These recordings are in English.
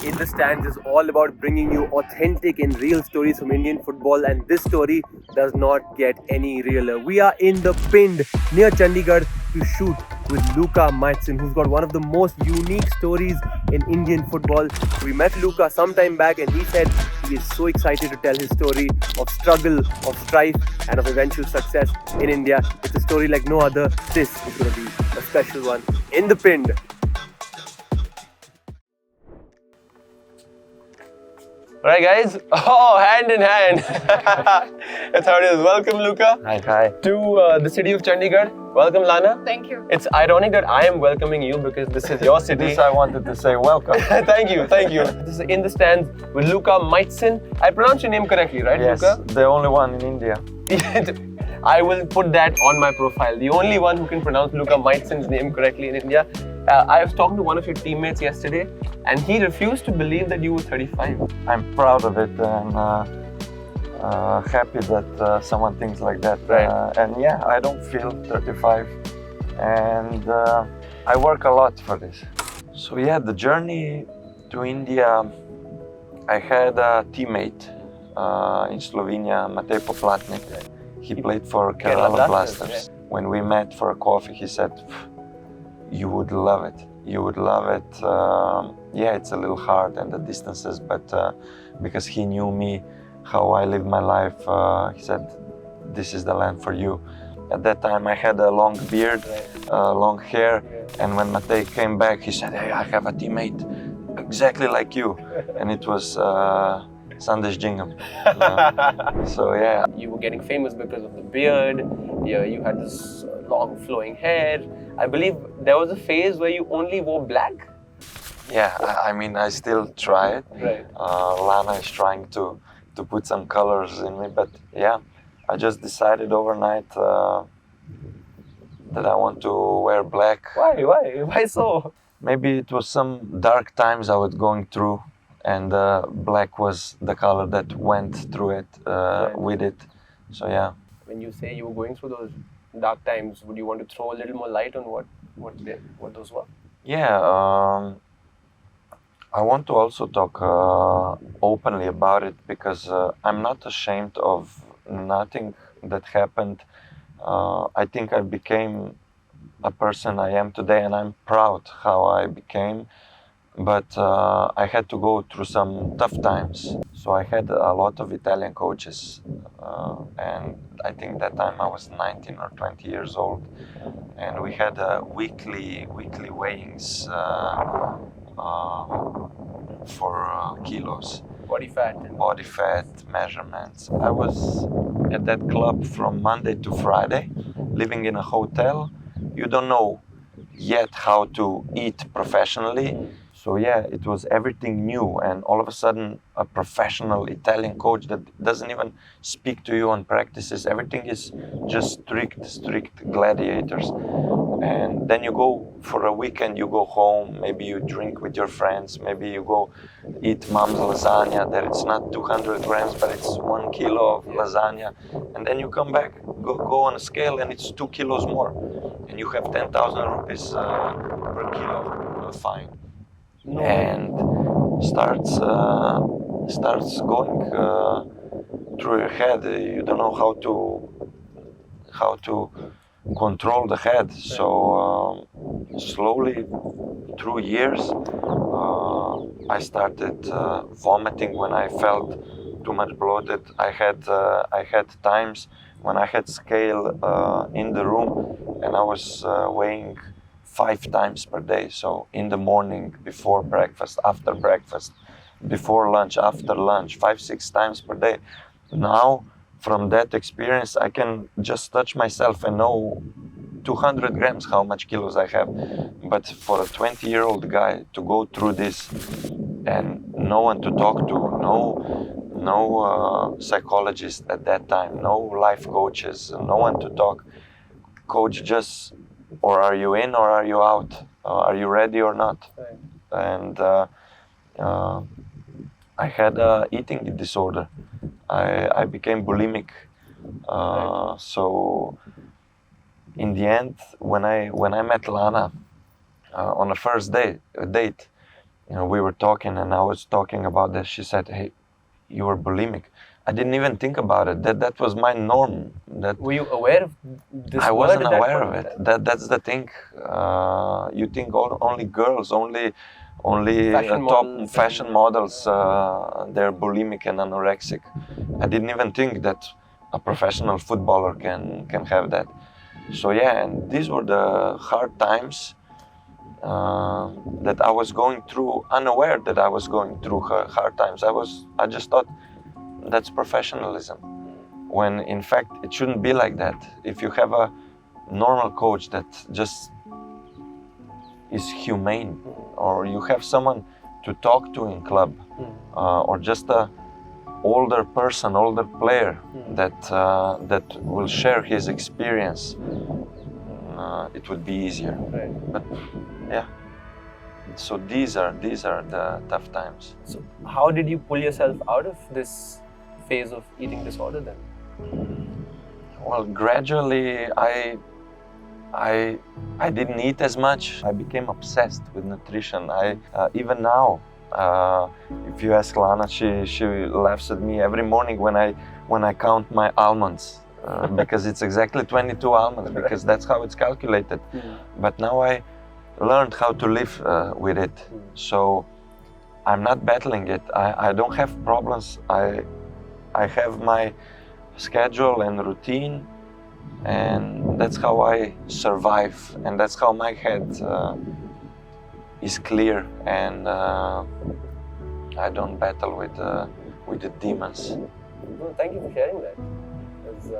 In the Stands is all about bringing you authentic and real stories from Indian football, and this story does not get any realer. We are in the Pind near Chandigarh to shoot with Luka Majcen, who's got one of the most unique stories in Indian football. We met Luka some time back, and he said he is so excited to tell his story of struggle, of strife, and of eventual success in India. It's a story like no other. This is going to be a special one in the Pind. Alright guys, hand in hand. That's how it is. Welcome Luca. Hi. To the city of Chandigarh. Welcome Lana. Thank you. It's ironic that I am welcoming you because this is your city. This I wanted to say welcome. Thank you. This is In the Stands with Luka Majcen. I pronounced your name correctly, right Yes, Luka? the only one in India. I will put that on my profile. The only one who can pronounce Luka Majcen's name correctly in India. I was talking to one of your teammates yesterday and he refused to believe that you were 35. I'm proud of it and happy that someone thinks like that. Right. And yeah, I don't feel 35 and I work a lot for this. So yeah, the journey to India, I had a teammate in Slovenia, Matej Poplatnik. He played for Kerala Blasters. When we met for a coffee, he said, you would love it. You would love it. Yeah, it's a little hard and the distances, but because he knew me, how I lived my life, he said, this is the land for you. At that time, I had a long beard, long hair, and when Matej came back, he said, hey, I have a teammate exactly like you. And it was Sandesh Jingam. So yeah. You were getting famous because of the beard. Yeah, you had this long flowing hair. I believe there was a phase where you only wore black. Yeah, I mean, I still try it. Right. Lana is trying to put some colors in me, but yeah, I just decided overnight that I want to wear black. Why so? Maybe it was some dark times I was going through, and black was the color that went through it, with it. So yeah. When you say you were going through those dark times, would you want to throw a little more light on what those were? Yeah, I want to also talk openly about it because I'm not ashamed of nothing that happened. I think I became a person I am today, and I'm proud how I became. But I had to go through some tough times. So I had a lot of Italian coaches, and I think that time I was 19 or 20 years old, and we had weekly weighings for kilos. Body fat. Body fat measurements. I was at that club from Monday to Friday, living in a hotel. You don't know yet how to eat professionally. So yeah, it was everything new, and all of a sudden a professional Italian coach that doesn't even speak to you on practices. Everything is just strict gladiators. And then you go for a weekend, you go home, maybe you drink with your friends, maybe you go eat mom's lasagna, that it's not 200 grams, but it's 1 kilo of lasagna. And then you come back, go on a scale, and it's 2 kilos more. And you have 10,000 rupees per kilo fine. No. And starts going through your head. You don't know how to control the head. So slowly through years, I started vomiting when I felt too much bloated. I had times when I had scale in the room, and I was weighing 5 times per day. So in the morning, before breakfast, after breakfast, before lunch, after lunch, 5-6 times per day. Now, from that experience, I can just touch myself and know 200 grams how much kilos I have. But for a 20-year-old guy to go through this and no one to talk to, no psychologist at that time, no life coaches, no one to talk. Coach just, or are you in or are you out? Are you ready or not? Right. And I had an eating disorder. I became bulimic. So in the end, when I met Lana on a first date, we were talking, and I was talking about this. She said, "Hey, you were bulimic." I didn't even think about it. That was my norm. Were you aware of this I word wasn't at that aware point of in it. time? That's the thing. You think only girls, only Fashion top models fashion and- models, they're bulimic and anorexic. I didn't even think that a professional footballer can have that. So yeah, and these were the hard times that I was going through, unaware that I was going through hard times. I just thought that's professionalism, when in fact it shouldn't be like that. If you have a normal coach that just is humane, or you have someone to talk to in club, or just a older person, older player that will share his experience, it would be easier. Right. But yeah, so these are the tough times. So how did you pull yourself out of this phase of eating disorder then? Well, gradually I didn't eat as much. I became obsessed with nutrition. Even now, if you ask Lana, she laughs at me every morning when I count my almonds, because it's exactly 22 almonds, because that's how it's calculated. But now I learned how to live with it. So I'm not battling it. I don't have problems. I have my schedule and routine, and that's how I survive, and that's how my head is clear, and I don't battle with the demons. Well, thank you for sharing that. Because,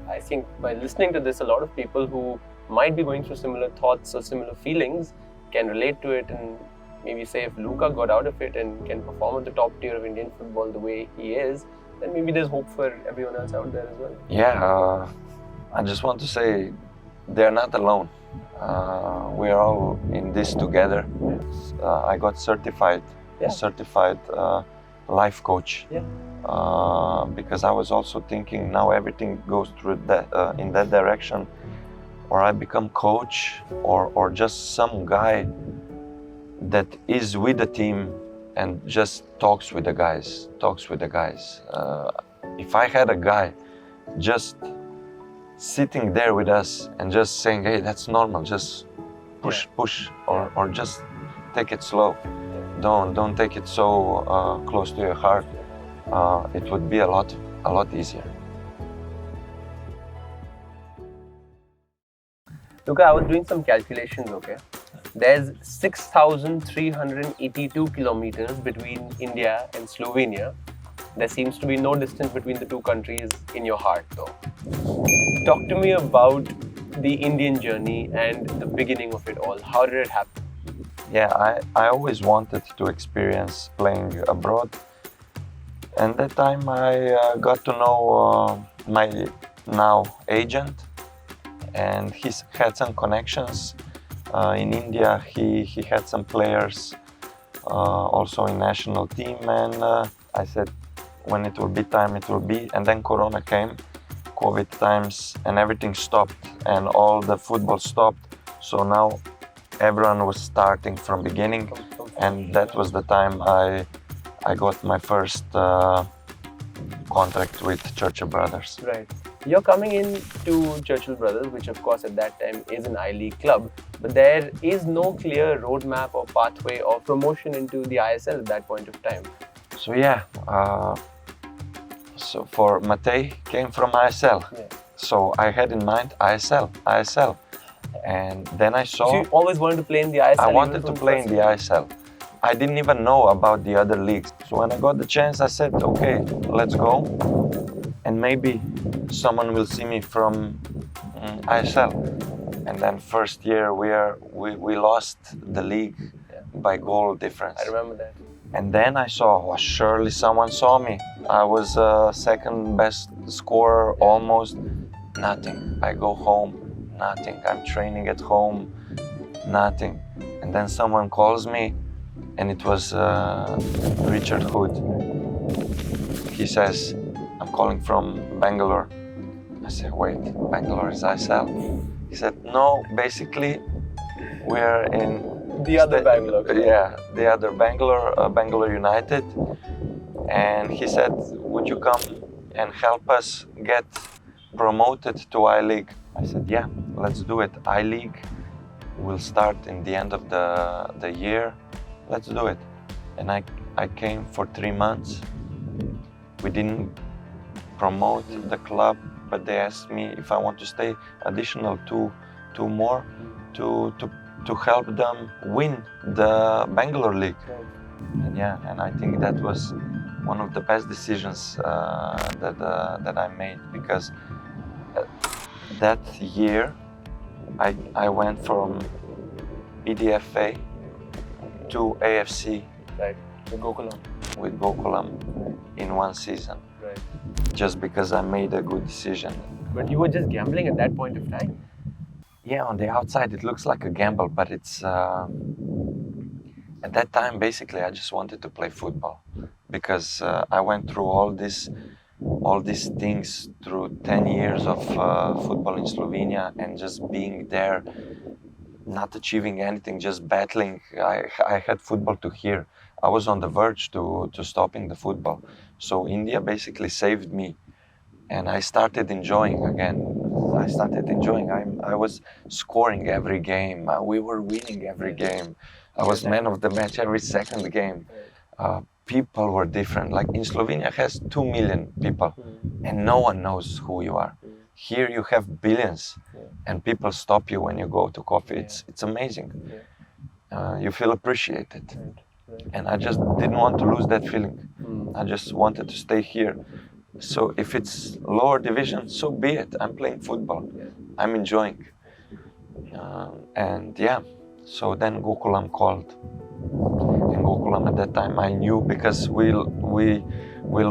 I think by listening to this, a lot of people who might be going through similar thoughts or similar feelings can relate to it, and maybe say if Luca got out of it and can perform at the top tier of Indian football the way he is, then maybe there's hope for everyone else out there as well. Yeah, I just want to say they're not alone. We're all in this together. I got certified life coach. Because I was also thinking now everything goes through that in that direction, or I become coach, or just some guy that is with the team and just talks with the guys. If I had a guy just sitting there with us and just saying, "Hey, that's normal, just push, or just take it slow. Don't take it so close to your heart." It would be a lot easier. Luca, I was doing some calculations, okay? There's 6,382 kilometers between India and Slovenia. There seems to be no distance between the two countries in your heart, though. Talk to me about the Indian journey and the beginning of it all. How did it happen? Yeah, I always wanted to experience playing abroad. And that time I got to know my now agent, and he had some connections in India. He had some players also in national team, and I said, when it will be time, it will be. And then Corona came, COVID times, and everything stopped, and all the football stopped. So now everyone was starting from beginning, and that was the time I got my first contract with Churchill Brothers. Right. You're coming in to Churchill Brothers, which of course at that time is an I-League club, but there is no clear roadmap or pathway of promotion into the ISL at that point of time. So yeah, so for Matej came from ISL. So I had in mind ISL. And then I saw... So you always wanted to play in the ISL? I wanted to play in the ISL. I didn't even know about the other leagues. So when I got the chance, I said, okay, let's go. And maybe someone will see me from ISL. And then first year we lost the league by goal difference. I remember that. And then I saw, surely someone saw me. I was second best scorer, almost. Nothing. I go home, nothing. I'm training at home, nothing. And then someone calls me, and it was Richard Hood. He says, "I'm calling from Bangalore." I said, "Wait, Bangalore is ISL?" He said, "No, basically we're in The other Bangalore. Yeah, the other Bangalore United. And he said, would you come and help us get promoted to I-League? I said, yeah, let's do it. I-League will start in the end of the year. Let's do it. And I came for 3 months. We didn't promote the club, but they asked me if I want to stay additional two more to help them win the Bangalore League. And yeah, and I think that was one of the best decisions that I made, because that year I went from EDFA to AFC. Right. With Gokulam in one season. Right. Just because I made a good decision. But you were just gambling at that point of time. Yeah, on the outside it looks like a gamble, but it's at that time basically I just wanted to play football, because I went through all these things through 10 years of football in Slovenia, and just being there, not achieving anything, just battling. I had football to here. I was on the verge to stopping the football. So India basically saved me, and I started enjoying again. I was scoring every game. We were winning every game. I was man of the match every second game. People were different. Like in Slovenia has 2 million people, and no one knows who you are. Here you have billions, and people stop you when you go to coffee. It's amazing. You feel appreciated. And I just didn't want to lose that feeling. I just wanted to stay here. So if it's lower division, so be it. I'm playing football. I'm enjoying. And yeah, so then Gokulam called. And Gokulam at that time I knew, because we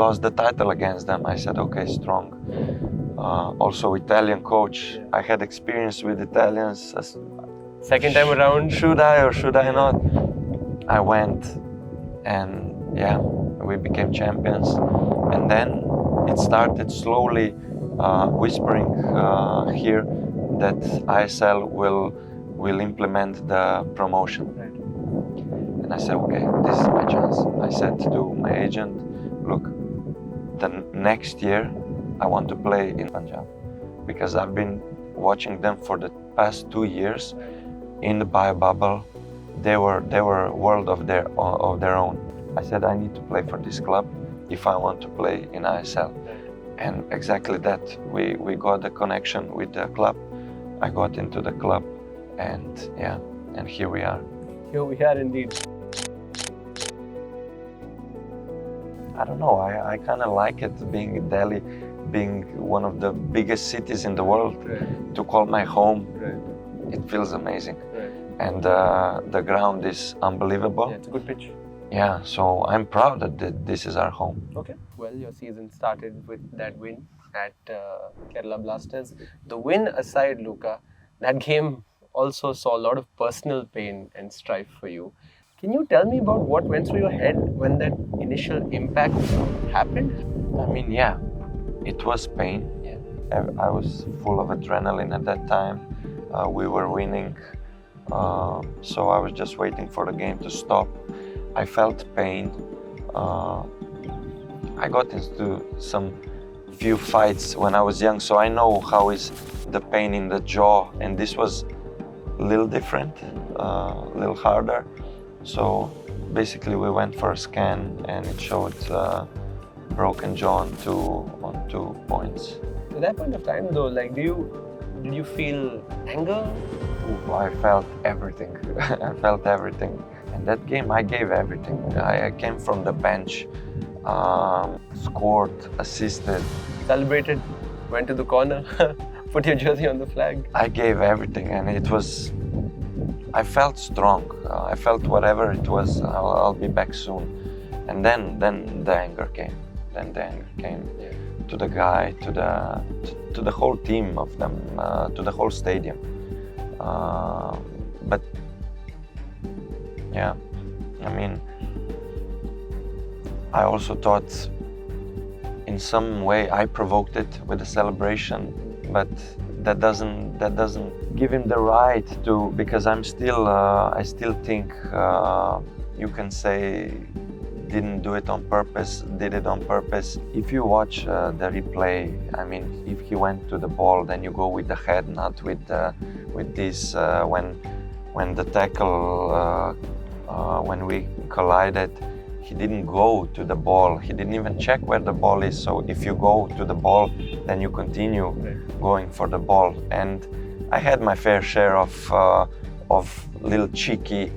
lost the title against them. I said, okay, strong. Also Italian coach. I had experience with Italians. Second time around. Should I or should I not? I went, and yeah, we became champions. And then it started slowly whispering here that ISL will implement the promotion. Right. And I said, okay, this is my chance. I said to my agent, look, the next year I want to play in Punjab, because I've been watching them for the past 2 years in the bio bubble. They were a world of their own. I said, I need to play for this club if I want to play in ISL. And exactly that, we got the connection with the club. I got into the club, and yeah, and here we are. Here we are indeed. I don't know, I kind of like it, being in Delhi, being one of the biggest cities in the world, to call my home. It feels amazing. And the ground is unbelievable. Yeah, it's a good pitch. Yeah, so I'm proud that this is our home. Okay. Well, your season started with that win at Kerala Blasters. The win aside, Luca, that game also saw a lot of personal pain and strife for you. Can you tell me about what went through your head when that initial impact happened? I mean, yeah, it was pain. Yeah. I was full of adrenaline at that time. We were winning. So I was just waiting for the game to stop. I felt pain. I got into some few fights when I was young, so I know how is the pain in the jaw, and this was a little different, a little harder. So basically we went for a scan, and it showed broken jaw on 2 points. At that point of time though, like, did you feel anger? I felt everything. I felt everything. And that game, I gave everything. I came from the bench, scored, assisted. Celebrated, went to the corner, put your jersey on the flag. I gave everything, and it was, I felt strong. I felt whatever it was, I'll be back soon. And then the anger came. To the guy, to the whole team of them, to the whole stadium. But yeah, I mean, I also thought in some way I provoked it with the celebration, but that doesn't give him the right to, because I still think you can say didn't do it on purpose, did it on purpose. If you watch the replay, I mean, if he went to the ball, then you go with the head, not with this. When the tackle, when we collided, he didn't go to the ball. He didn't even check where the ball is. So if you go to the ball, then you continue going for the ball. And I had my fair share of little cheeky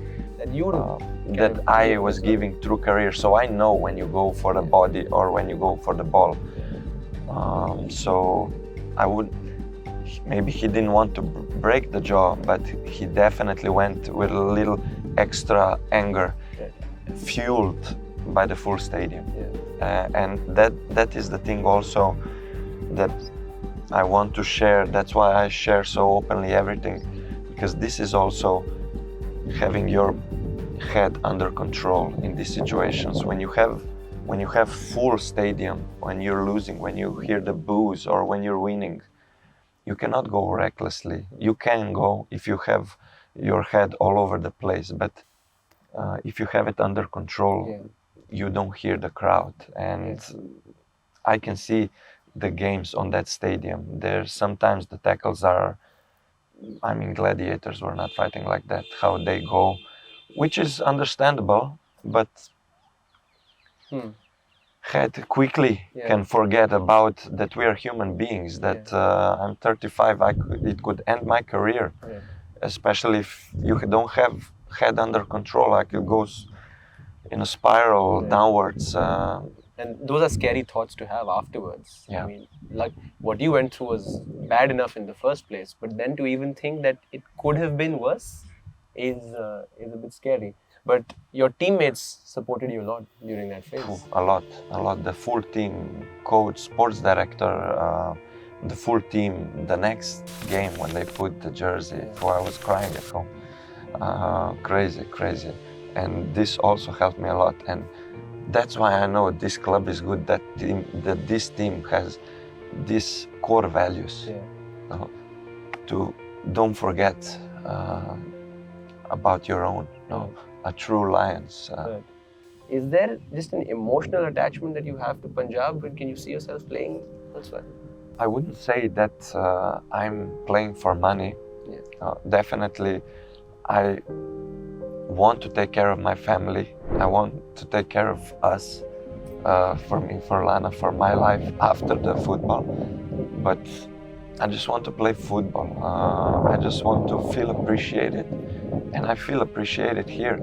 that I was giving through career. So I know when you go for the body or when you go for the ball. So I would, maybe he didn't want to break the jaw, but he definitely went with a little extra anger, fueled by the full stadium. And that is the thing also that I want to share. That's why I share so openly everything, because this is also having your head under control in these situations. When you have full stadium, when you're losing, when you hear the boos, or when you're winning, you cannot go recklessly. You can go if you have your head all over the place, but if you have it under control, you don't hear the crowd. And I can see the games on that stadium. There's sometimes the tackles are, I mean, gladiators were not fighting like that, how they go, which is understandable, but head quickly can forget about that we are human beings, that I'm 35, it could end my career, especially if you don't have head under control, like it goes in a spiral downwards. And those are scary thoughts to have afterwards. Yeah. I mean, like what you went through was bad enough in the first place, but then to even think that it could have been worse is a bit scary. But your teammates supported you a lot during that phase. A lot. The full team, coach, sports director, the full team. The next game when they put the jersey, I was crying at home. Crazy. And this also helped me a lot. And that's why I know this club is good, that this team has these core values. To don't forget about your own, a true Lions. Is there just an emotional attachment that you have to Punjab? Can you see yourself playing elsewhere? I wouldn't say that I'm playing for money. Definitely, I want to take care of my family. I want to take care of us, for me, for Lana, for my life after the football. But I just want to play football. I just want to feel appreciated, and I feel appreciated here.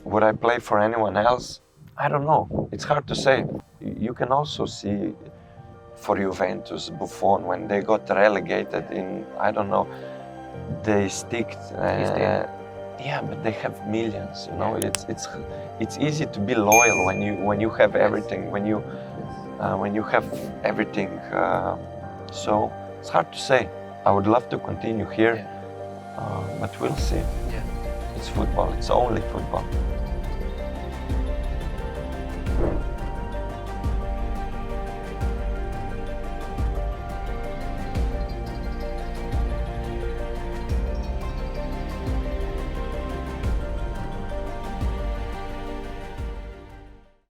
Would I play for anyone else? I don't know. It's hard to say. You can also see for Juventus, Buffon, when they got relegated in, I don't know, they sticked. Yeah, but they have millions. You know, it's easy to be loyal when you have everything. When you have everything. So it's hard to say. I would love to continue here, but we'll see. It's football. It's only football.